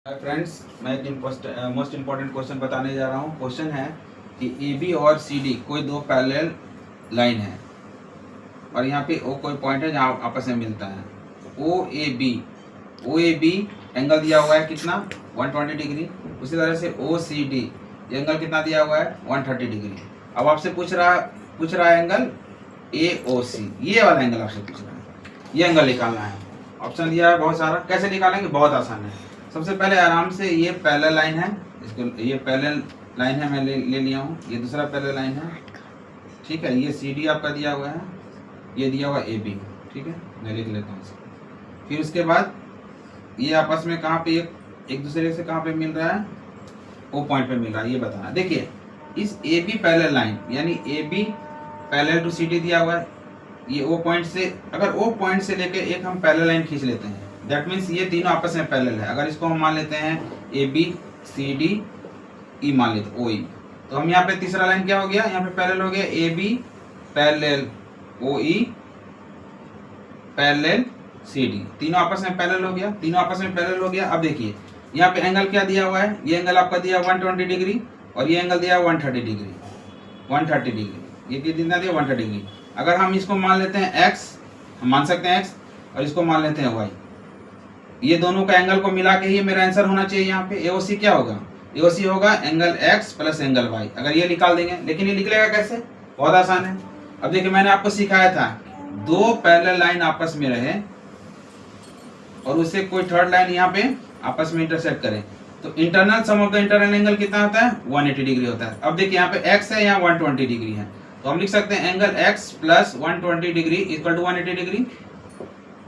Hi friends, मैं एक most important question बताने जा रहा हूँ। क्वेश्चन है कि ए बी और सी डी कोई दो पैरेलल लाइन है और यहाँ पे ओ कोई पॉइंट है जहाँ आपस में मिलता है। ओ ए बी एंगल दिया हुआ है कितना 120 डिग्री। उसी तरह से ओ सी डी एंगल कितना दिया हुआ है 130 डिग्री। अब आपसे पूछ रहा है एंगल ए ओ सी, ये वाला एंगल आपसे पूछ रहा है। ये एंगल निकालना है। ऑप्शन दिया है बहुत सारा, कैसे निकालेंगे बहुत आसान है। सबसे पहले आराम से ये पैरेलल लाइन है, इसको ये पैरेलल लाइन है, मैं ले लिया हूँ। ये दूसरा पैरेलल लाइन है, ठीक है। ये सी डी आपका दिया हुआ है, ये दिया हुआ ए बी, ठीक है। मैं लिख लेता हूँ इसको। फिर उसके बाद ये आपस में कहाँ पे एक दूसरे से कहाँ पे मिल रहा है, ओ पॉइंट पे मिल रहा है, ये बताना। देखिए इस ए बी पैरेलल लाइन यानी A B parallel to C D दिया हुआ है। ये ओ पॉइंट से, अगर ओ पॉइंट से लेके एक हम पैरेलल लाइन खींच लेते हैं, दैट मीन्स ये तीनों आपस में पैरेलल है। अगर इसको हम मान लेते हैं A B C D E मान लेते ओ ई, तो हम यहाँ पे तीसरा लाइन क्या हो गया, यहाँ पे पैरेलल हो गया A B parallel O E parallel C D, तीनों आपस में पैरेलल हो गया, तीनों आपस में पैरेलल हो गया। अब देखिए यहाँ पे एंगल क्या दिया हुआ है, ये एंगल आपका दिया 120 डिग्री और ये एंगल दिया 130 डिग्री, 130 डिग्री। ये कितना दिया 130 डिग्री। अगर हम इसको मान लेते हैं x, हम मान सकते हैं x, और इसको मान लेते हैं y, ये दोनों का एंगल को मिला के ही मेरा आंसर होना चाहिए। यहाँ पे एओसी क्या होगा, एओसी होगा angle x plus angle y। अगर ये निकाल देंगे, लेकिन ये निकलेगा कैसे, बहुत आसान है। अब देखिए मैंने आपको सिखाया था दो पैरेलल लाइन आपस में रहे और उससे कोई थर्ड लाइन यहाँ पे आपस में इंटरसेक्ट करे, तो internal sum of the internal angle कितना होता है 180 डिग्री होता है। अब देखिए यहाँ पे x है, यहाँ 120 डिग्री है, तो हम लिख सकते हैं angle x plus 120 degree equal to 180 degree.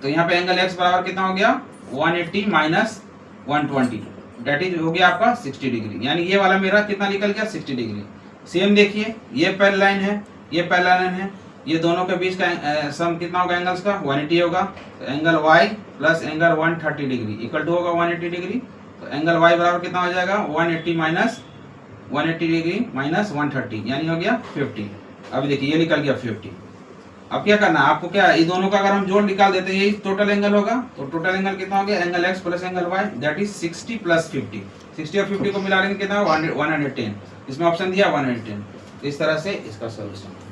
तो यहाँ पे एंगल x बराबर कितना हो गया 180 माइनस 120, डेट इज हो गया आपका 60 डिग्री। यानी ये वाला मेरा कितना निकल गया 60 डिग्री। सेम देखिए ये पैरेलल लाइन है, ये पैरेलल लाइन है, ये दोनों के बीच का सम कितना होगा एंगल्स का 180 होगा। तो angle y plus angle 130 degree equal to होगा 180 डिग्री। तो एंगल y बराबर कितना हो जाएगा 180 माइनस 180 डिग्री माइनस 130, यानी हो गया 50। अभी देखिए ये निकल गया 50। अब क्या करना है आपको, क्या ये दोनों का अगर हम जोड़ निकाल देते हैं, यही टोटल एंगल होगा। तो टोटल एंगल कितना हो गया angle x plus angle y, that is 60 plus 50। 60 और 50 को मिला लेंगे कितना 110। इसमें ऑप्शन दिया 110। इस तरह से इसका सोल्यूशन।